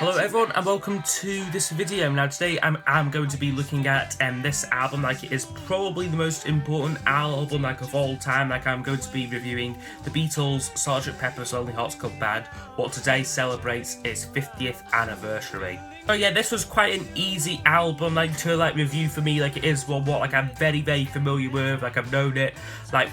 Hello everyone and welcome to this video. Now today I'm going to be looking at this album. Like, it is probably the most important album like of all time. Like, I'm going to be reviewing the Beatles Sgt. Pepper's Lonely Hearts Club Band, what today celebrates its 50th anniversary. So yeah, this was quite an easy album to review for me. Like, it is one what I'm very familiar with. Like, I've known it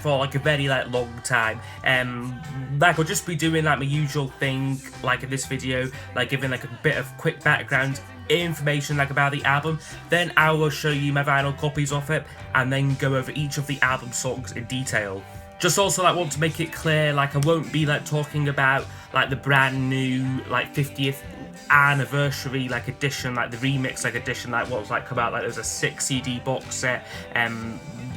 for a very long time. I'll just be doing my usual thing in this video, giving a bit of quick background information about the album. Then I will show you my vinyl copies of it and then go over each of the album songs in detail. Just also want to make it clear, I won't be talking about the brand new 50th anniversary edition, the remix edition, what was come out. There's a 6 CD box set.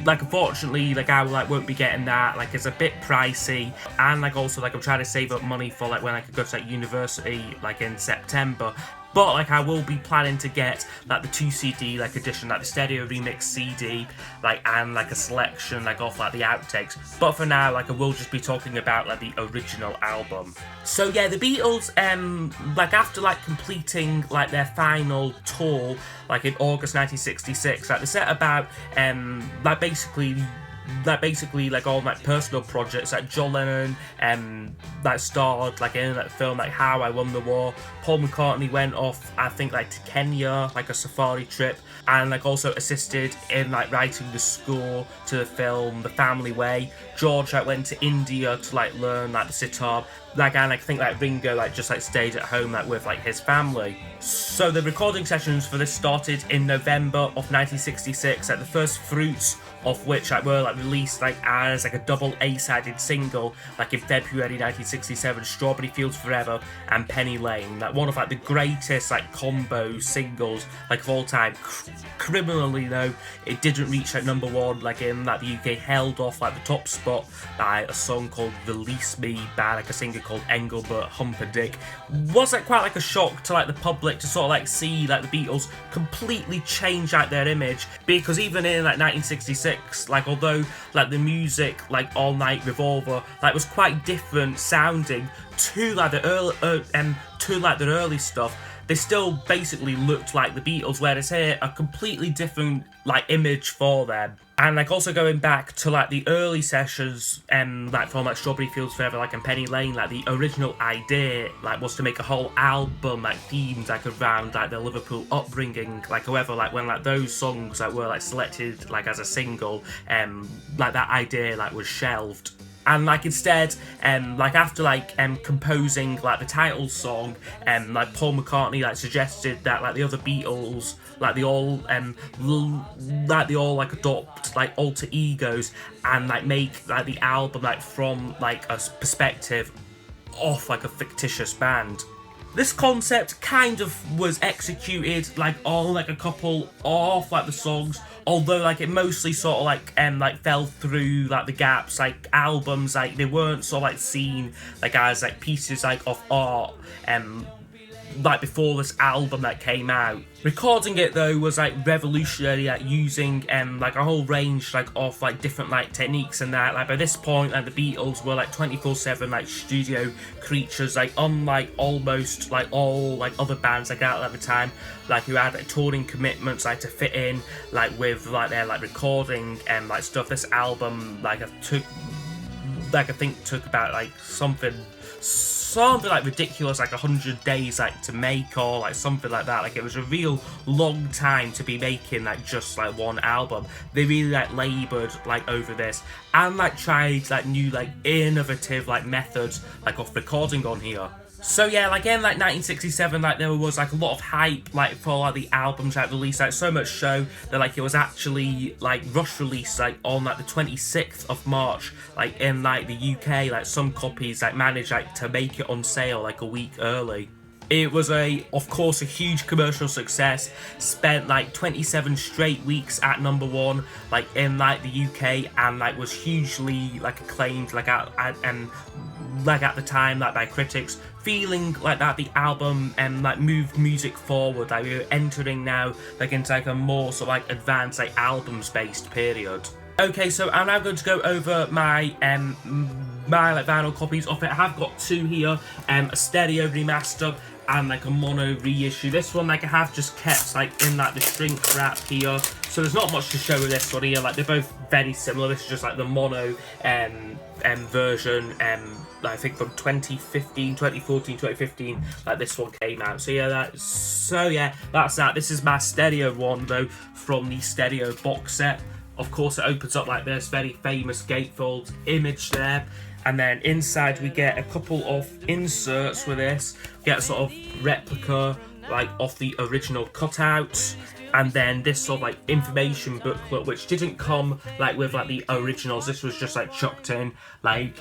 Unfortunately, I won't be getting that. It's a bit pricey, and also I'm trying to save up money for when I could go to university in September. But I will be planning to get the 2 CD edition, the stereo remix CD, and a selection of the outtakes. But for now, I will just be talking about the original album. So yeah, the Beatles, after completing their final tour, in August 1966, they set about basically all personal projects. John Lennon starred in that film How I Won the War. Paul McCartney went off, I think, to Kenya, a safari trip, and also assisted in writing the score to the film The Family Way. George went to India to learn the sitar, and I think Ringo just stayed at home with his family. So the recording sessions for this started in November of 1966, the first fruits of which were released as a double A-sided single in February 1967, Strawberry Fields Forever and Penny Lane. One of the greatest combo singles of all time. Criminally though, it didn't reach number one in the UK, held off the top spot by a song called Release Me by a singer called Engelbert Humperdinck. Was quite a shock to the public to sort of see the Beatles completely change their image, because even in 1966, although the music All Night Revolver was quite different sounding to the early stuff, they still basically looked like the Beatles, whereas here a completely different image for them. And also going back to the early sessions, from Strawberry Fields Forever and Penny Lane, the original idea was to make a whole album themed around their Liverpool upbringing. However, when those songs were selected as a single, that idea was shelved. And instead, after composing the title song, Paul McCartney suggested that the other Beatles they all adopt alter egos and make the album from a perspective of a fictitious band. This concept kind of was executed on a couple of the songs, although it mostly sort of fell through the gaps. Albums they weren't sort of seen as pieces of art before this album came out. Recording it though was revolutionary using a whole range of different techniques, and that by this point the Beatles were 24/7 studio creatures, unlike almost all other bands out at the time, who had touring commitments to fit in with their recording stuff. This album I think took about something ridiculous 100 days to make, or something like that. It was a real long time to be making just one album. They really laboured over this and tried new innovative methods of recording on here. So yeah, in 1967, there was a lot of hype for the albums released, so much so that it was actually rush released on the 26th of March in the UK. Some copies managed to make it on sale a week early. It was of course a huge commercial success, spent 27 straight weeks at number one in the UK, and was hugely acclaimed at the time by critics, feeling that the album moved music forward. We were entering now into a more sort of advanced albums based period. Okay, so I'm now going to go over my vinyl copies of it. I have got two here, a stereo remaster and like a mono reissue. This one like I have just kept like in like the shrink wrap here, so there's not much to show with this one here. Like they're both very similar. This is just like the mono version, I think from 2014, 2015, like this one came out. So yeah, that's that. This is my stereo one though, from the stereo box set. Of course, it opens up like this, very famous gatefold image there. And then inside we get a couple of inserts with this. We get a sort of replica like of the original cutouts. And then this sort of like information booklet, which didn't come like with like the originals. This was just like chucked in like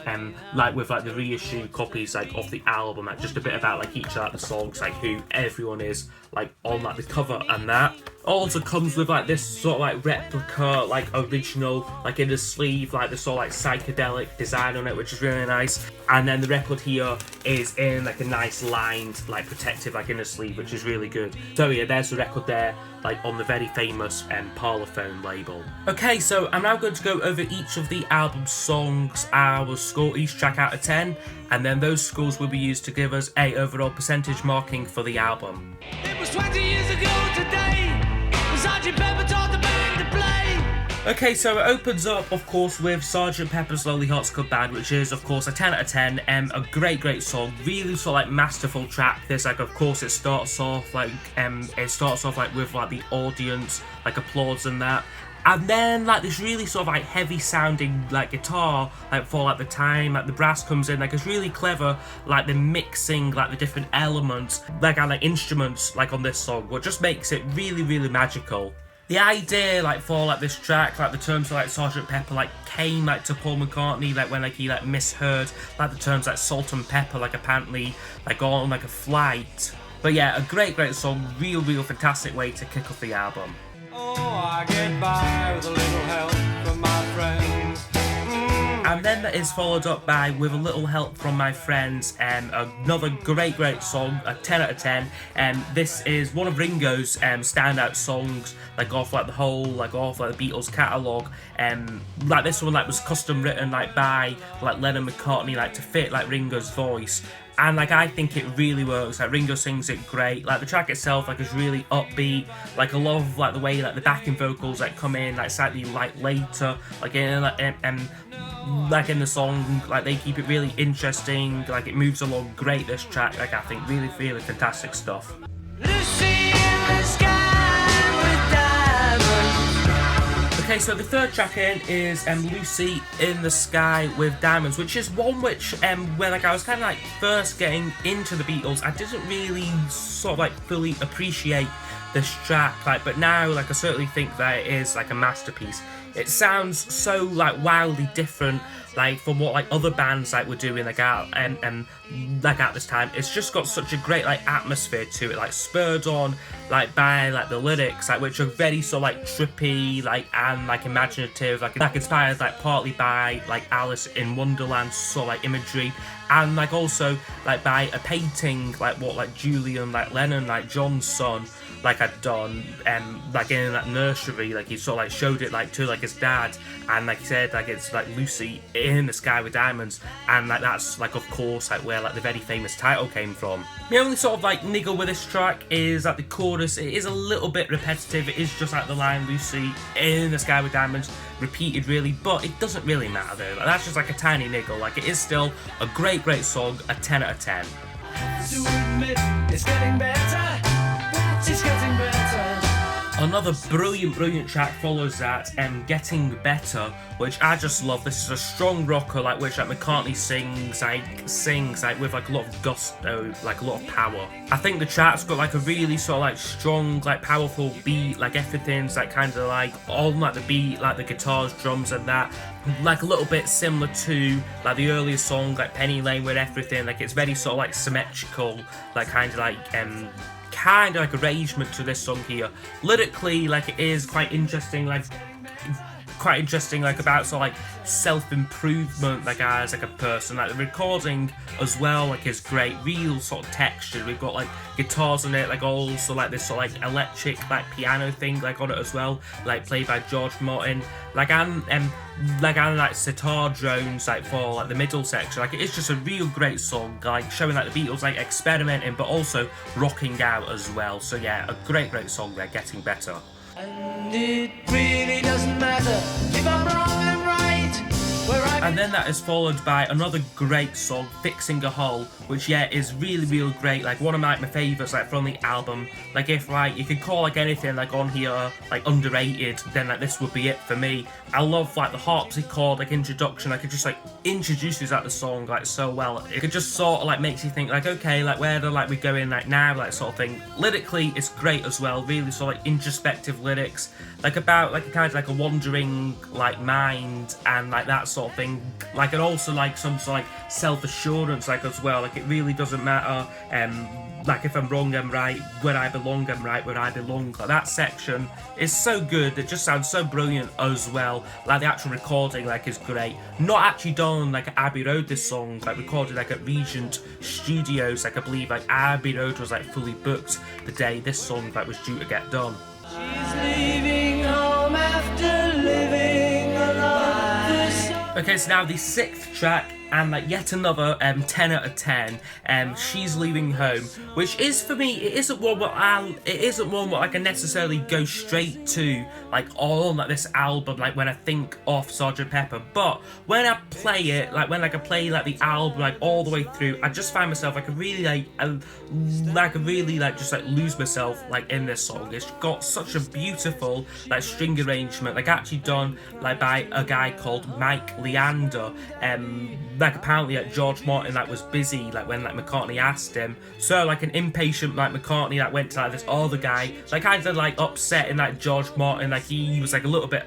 with like the reissue copies like of the album, like just a bit about like each of like the songs, like who everyone is like on like the cover and that. Also comes with like this sort of like replica, like original, like in the sleeve, like the sort of like psychedelic design on it, which is really nice. And then the record here is in like a nice lined, like protective, like in the sleeve, which is really good. So yeah, there's the record there, like on the very famous Parlophone label. Okay, so I'm now going to go over each of the album songs. I will score each track out of 10, and then those scores will be used to give us a overall percentage marking for the album. It was 20 years ago today. Sgt. Pepper taught the band to play. Okay, so it opens up, of course, with Sgt. Pepper's Lonely Hearts Club Band, which is, of course, a 10 out of 10. A great song, really sort of like masterful track. This, like, of course, it starts off like with like the audience, like applause and that. And then like this really sort of like heavy sounding like guitar, like for like the time, like the brass comes in, like it's really clever, like the mixing, like the different elements, like and like instruments like on this song, what just makes it really magical. The idea like for like this track, like the terms of like Sgt. Pepper like came like to Paul McCartney like when like he like misheard like the terms like salt and pepper like apparently like on like a flight. But yeah, a great song, real fantastic way to kick off the album. Oh, I get by with a little help from my friends. And then that is followed up by With a Little Help from My Friends, another great song, a 10 out of 10. This is one of Ringo's standout songs, like off like the Beatles catalogue. Like this one like was custom written like by like Lennon McCartney like to fit like Ringo's voice. And like I think it really works. Like Ringo sings it great. Like the track itself like is really upbeat. Like I love like the way like the backing vocals like come in like slightly like later, like in like in the song, like they keep it really interesting. Like it moves along great. This track, like I think really fantastic stuff. Lucy in the sky with diamonds. Okay, so the third track in is Lucy in the Sky with Diamonds, which is one which when like I was kind of like first getting into the Beatles, I didn't really sort of like fully appreciate this track, like, but now like I certainly think that it is like a masterpiece. It sounds so like wildly different like from what like other bands like were doing like at like at this time. It's just got such a great like atmosphere to it, like spurred on like by like the lyrics, like which are very sort of like trippy like and like imaginative, like inspired like partly by like Alice in Wonderland sort of like imagery, and like also like by a painting like what like Julian like Lennon, like John's son, like had done like in that nursery. Like he sort of like showed it like to like his dad, and like he said like it's like Lucy in the Sky with Diamonds, and like that's like of course like where like the very famous title came from. The only sort of like niggle with this track is like the chorus. It is a little bit repetitive. It is just like the line Lucy in the Sky with Diamonds repeated really, but it doesn't really matter though. Like, that's just like a tiny niggle. Like it is still a great song, a 10 out of 10. To admit it's getting better. It's getting better. Another brilliant track follows that, Getting Better, which I just love. This is a strong rocker, like which like McCartney sings like with like a lot of gusto, like a lot of power. I think the track's got like a really sort of like strong, like powerful beat, like everything's like kind of like on like the beat, like the guitars, drums and that. Like a little bit similar to like the earlier song, like Penny Lane with everything. Like it's very sort of like symmetrical, like kind of like arrangement to this song here. Lyrically, like it is quite interesting, like quite interesting, like about sort of like self-improvement, like as like a person. Like the recording as well, like is great, real sort of texture. We've got like guitars on it, like also like this sort of like electric like piano thing like on it as well, like played by George Martin. Like sitar drones like for like the middle section. Like it's just a real great song, like showing like the Beatles like experimenting but also rocking out as well. So yeah, a great song there, getting better. And it really doesn't matter if I'm wrong, I'm right. And then that is followed by another great song, Fixing a Hole, which yeah is really great, like one of my favourites like from the album. Like if like you could call like anything like on here like underrated, then like this would be it for me. I love like the harpsichord like introduction, like it just like introduces like the song like so well. It just sort of like makes you think like, okay, like where do like we go in like now, like sort of thing. Lyrically it's great as well, really sort of like introspective lyrics, like about like a kind of like a wandering like mind and like that sort of thing, like, and also like some sort of like self-assurance like as well. Like it really doesn't matter like if I'm wrong I'm right, where I belong I'm right, where I belong. Like that section is so good, it just sounds so brilliant as well. Like the actual recording like is great, not actually done like at Abbey Road, this song like recorded like at Regent Studios. Like I believe like Abbey Road was like fully booked the day this song like was due to get done. She's leaving home after living a life. Okay, so now the 6th track, and like yet another 10 out of 10. She's Leaving Home, which is for me, it isn't one where I can necessarily go straight to like on like this album, like when I think of Sgt. Pepper. But when I play it, like when like I play like the album like all the way through, I just find myself like I really just like lose myself like in this song. It's got such a beautiful like string arrangement, like actually done like by a guy called Mike Leander. Like apparently like George Martin like was busy like when like McCartney asked him, so like an impatient like McCartney that went to like this other guy, like kind of like upset, and like George Martin like he was like a little bit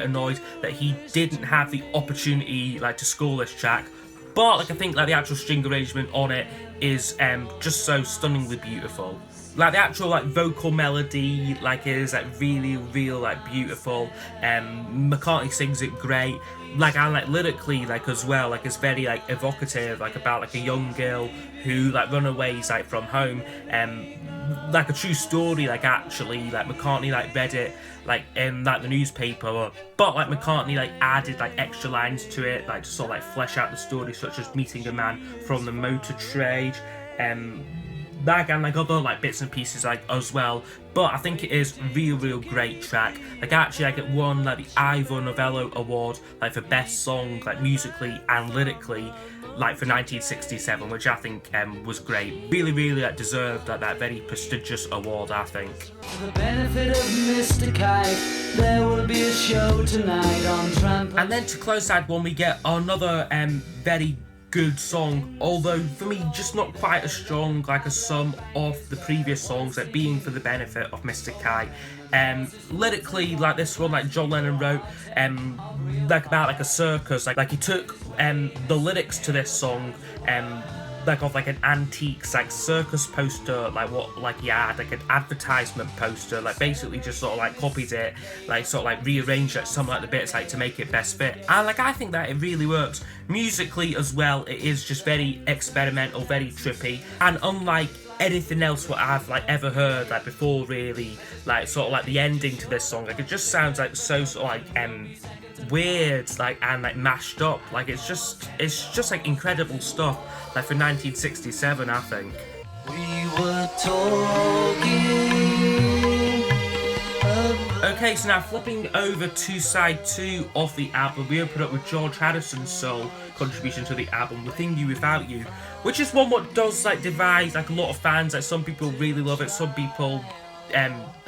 annoyed that he didn't have the opportunity like to score this track. But like I think like the actual string arrangement on it is just so stunningly beautiful. Like the actual like vocal melody like is like really like beautiful. McCartney sings it great. Like and like lyrically like as well, like it's very like evocative, like about like a young girl who like runaways like from home. Like a true story, like actually like McCartney like read it like in like the newspaper, but like McCartney like added like extra lines to it like to sort of like flesh out the story, such as meeting a man from the motor trade, like and like other like bits and pieces like as well. But I think it is real great track. Like actually like it won like the Ivor Novello Award like for best song like musically and lyrically like for 1967, which I think was great. Really like deserved like that very prestigious award, I think. For the benefit of Mr. Kite, there will be a show tonight on Tramp. And then to close side one we get another very good song, although for me just not quite as strong like as some of the previous songs, like being For the Benefit of Mr. Kite. Lyrically, like this one, like John Lennon wrote like about like a circus, like he took the lyrics to this song like of like an antiques like circus poster, like what like he had like an advertisement poster, like basically just sort of like copied it, like sort of like rearranged like some like the bits like to make it best fit. And like I think that it really works musically as well. It is just very experimental, very trippy, and unlike anything else what I've like ever heard like before, really, like sort of like the ending to this song, like it just sounds like so sort of like weird like and like mashed up. Like it's just like incredible stuff like for 1967, I think. We were talking. Okay, so now flipping over to side 2 of the album, we open up with George Harrison's sole contribution to the album, Within You Without You, which is one what does like divide like a lot of fans. Like some people really love it, some people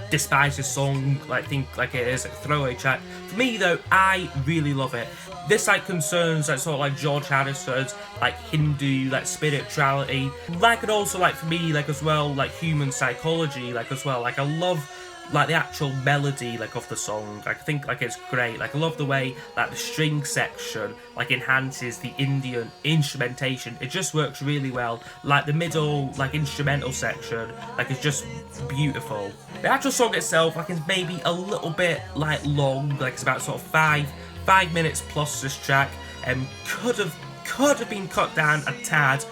despise this song, like think like it is a throwaway track. For me though, I really love it. This like concerns like sort of like George Harrison's like Hindu like spirituality, like, and also like for me like as well like human psychology like as well. Like I love like the actual melody like of the song, I think like it's great. Like I love the way like the string section like enhances the Indian instrumentation. It just works really well. Like the middle like instrumental section like is just beautiful. The actual song itself like is maybe a little bit like long, like it's about sort of five minutes plus this track, and could have been cut down a tad,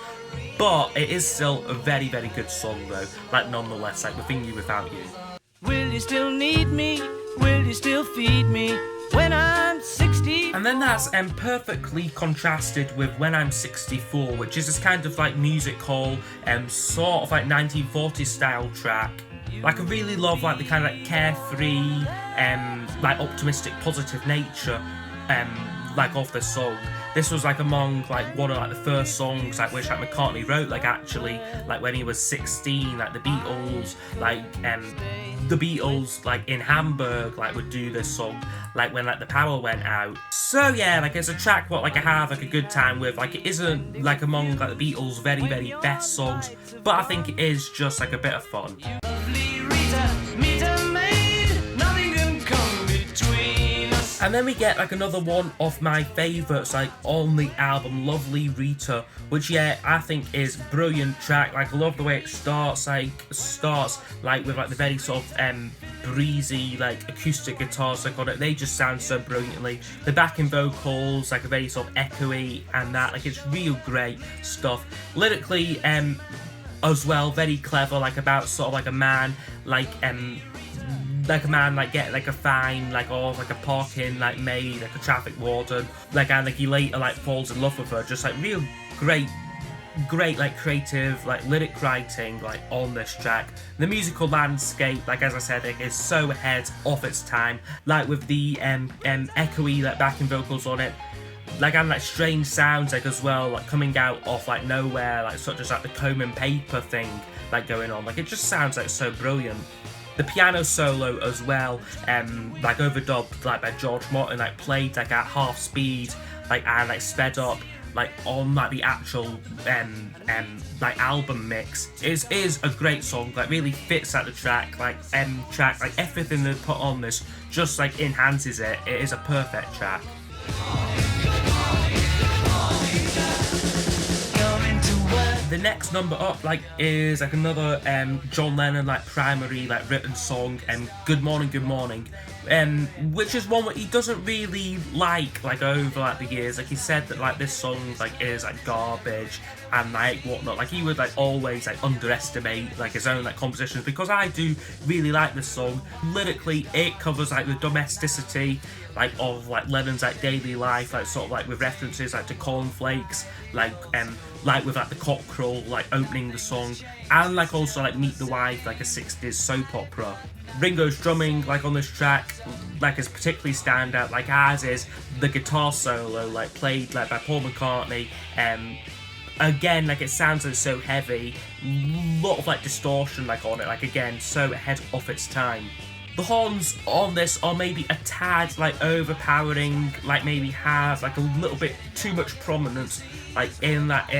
but it is still a very, very good song though, like nonetheless, like Within You Without You. Will you still need me? Will you still feed me when I'm 60? And then that's perfectly contrasted with When I'm 64, which is this kind of like music hall sort of like 1940s style track. Like I really love like the kind of like carefree like optimistic positive nature like of this song. This was like among like one of like the first songs like which like McCartney wrote like actually like when he was 16. Like the Beatles like in Hamburg like would do this song like when like the power went out. So yeah, like it's a track what like I have like a good time with. Like it isn't like among like the Beatles' very, very best songs, but I think it is just like a bit of fun. And then we get like another one of my favourites like on the album, Lovely Rita, which yeah I think is brilliant track. Like I love the way it starts like with like the very sort of breezy like acoustic guitars like on it. They just sound so brilliantly. The backing vocals like a very sort of echoey and that like it's real great stuff. Lyrically as well, very clever, like about sort of like a man like a man like get like a fine like or like a parking like maid, like a traffic warden, like and like he later like falls in love with her. Just like real great like creative like lyric writing like on this track. The musical landscape, like as I said, it is so ahead of its time, like with the echoey like backing vocals on it, like and like strange sounds like as well, like coming out of like nowhere, like such as like the comb and paper thing like going on. Like it just sounds like so brilliant. The piano solo as well, like overdubbed like by George Martin, like played like at half speed, like and like sped up, like on like the actual like album mix is a great song. Like really fits at the track, like everything they put on this just like enhances it. It is a perfect track. The next number up like is like another John Lennon like primary like written song, Good Morning, Good Morning, which is one that he doesn't really like over like the years. Like he said that like this song like is like garbage and like whatnot. Like he would like always like underestimate like his own like compositions, because I do really like this song. Lyrically it covers like the domesticity like of like Lennon's like daily life, like sort of like with references like to cornflakes, like with like the cockerel like opening the song, and like also like Meet the Wife, like a 60s soap opera. Ringo's drumming like on this track like is particularly standout, like as is the guitar solo like played like by Paul McCartney. Again, like it sounds like so heavy, lot of like distortion like on it, like again so ahead of its time. The horns on this are maybe a tad like overpowering, like maybe have like a little bit too much prominence like in that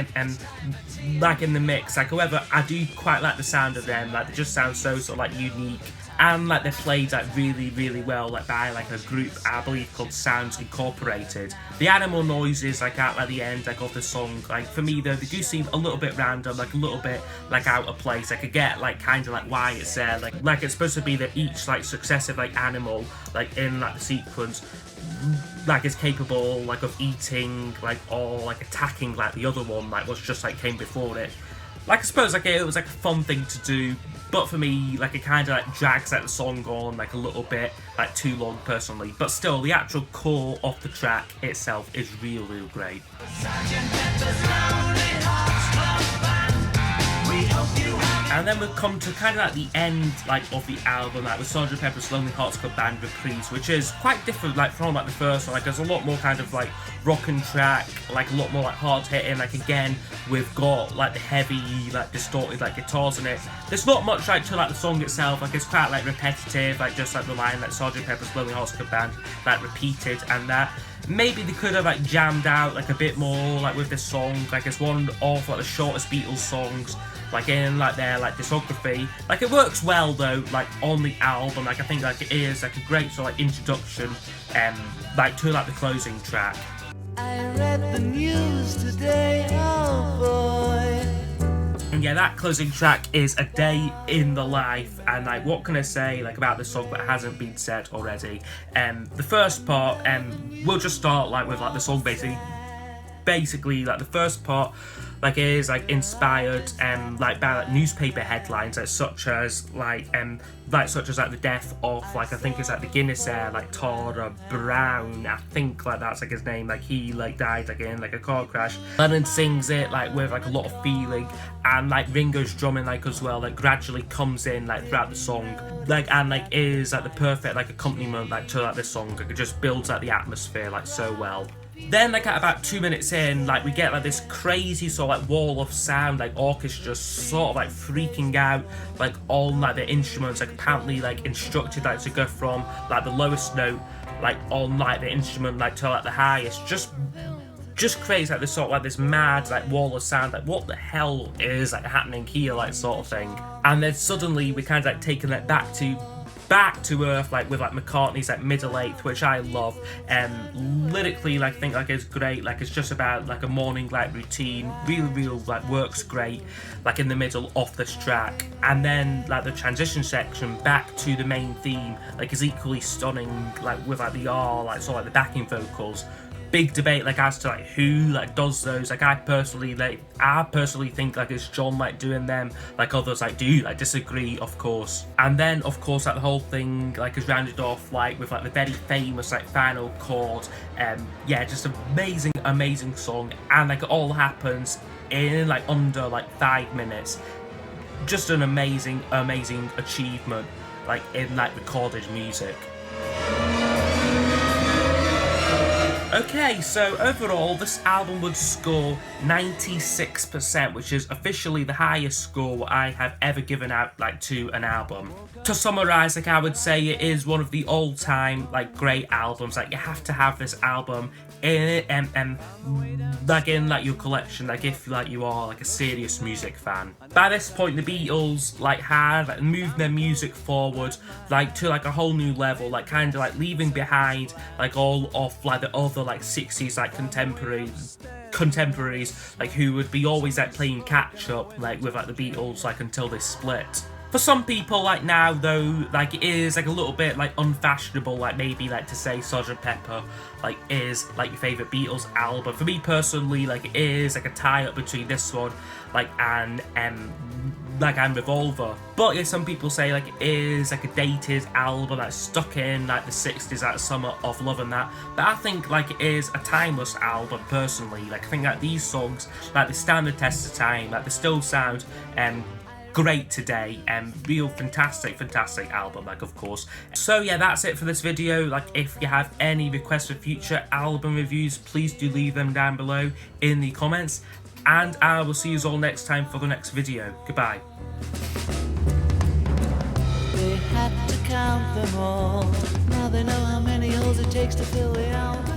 like in the mix. Like however, I do quite like the sound of them. Like they just sound so sort of like unique, and like they're played like really, really well like by like a group I believe called Sounds Incorporated. The animal noises like at like the end like of the song, like for me though they do seem a little bit random, like a little bit like out of place. Like I get like kind of like why it's there, like it's supposed to be that each like successive like animal like in like the sequence like is capable like of eating like or like attacking like the other one like was just like came before it. Like I suppose like it was like a fun thing to do, but for me like it kind of like drags like the song on like a little bit like too long personally. But still the actual core of the track itself is real great. And then we've come to kind of like the end like of the album, like with Sgt. Pepper's Lonely Hearts Club Band Reprise, which is quite different like from like the first one. Like there's a lot more kind of like rockin' track, like a lot more like hard hitting. Like again we've got like the heavy like distorted like guitars in it. There's not much like to like the song itself, like it's quite like repetitive, like just like the line like Sgt. Pepper's Lonely Hearts Club Band like repeated and that. maybe they could have like jammed out like a bit more like with this song. Like it's one of like the shortest Beatles songs like in like their like discography. Like it works well though like on the album. Like I think like it is like a great sort of like introduction like to like the closing track. I read the news today, oh boy. And yeah, that closing track is A Day in the Life, and like what can I say like about this song that hasn't been said already? The first part, we'll just start like with like the song basically like the first part like is like inspired like by like newspaper headlines like such as the death of like I think it's like the Guinness heir like Tara Brown, I think like that's like his name, like he like died like in like a car crash. Lennon sings it like with like a lot of feeling, and like Ringo's drumming like as well like gradually comes in like throughout the song like, and like is like the perfect like accompaniment like to like this song. Like it just builds like the atmosphere like so well. Then like at about 2 minutes in, like we get like this crazy sort of like wall of sound, like orchestra sort of like freaking out like on like the instruments, like apparently like instructed like to go from like the lowest note like on like the instrument like to like the highest. Just creates like this sort of like this mad like wall of sound, like what the hell is like happening here like sort of thing. And then suddenly we kind of like taken it back to earth like with like McCartney's like Middle Eighth, which I love, and lyrically like I think like it's great. Like it's just about like a morning like routine, real like works great like in the middle of this track. And then like the transition section back to the main theme like is equally stunning, like with like the R like sort of like the backing vocals. Big debate like as to like who like does those. Like I personally think like it's John like doing them, like others like do like disagree of course. And then of course like the whole thing like is rounded off like with like the very famous like final chord. Yeah, just amazing song, and like it all happens in like under like 5 minutes. Just an amazing achievement like in like recorded music. Okay, so overall this album would score 96%, which is officially the highest score I have ever given out like to an album. To summarise, like I would say it is one of the all-time like great albums. Like you have to have this album in it and like in like your collection, like if like you are like a serious music fan. By this point the Beatles like had like moved their music forward like to like a whole new level, like kind of like leaving behind like all of like the other like 60s like contemporaries like who would be always like playing catch up like with like the Beatles like until they split. For some people like now though, like it is like a little bit like unfashionable like maybe like to say Sgt. Pepper like is like your favourite Beatles album. For me personally like it is like a tie-up between this one like and Revolver. But yeah, some people say like it is like a dated album that's stuck in like the 60s, that summer of love and that. But I think like it is a timeless album personally. Like I think that these songs like they stand the test of time, like they still sound great today, and real fantastic album like of course. So yeah, that's it for this video. Like if you have any requests for future album reviews, please do leave them down below in the comments, and I will see you all next time for the next video. Goodbye. They had to count them all. Now they know how many holes it takes to fill the album.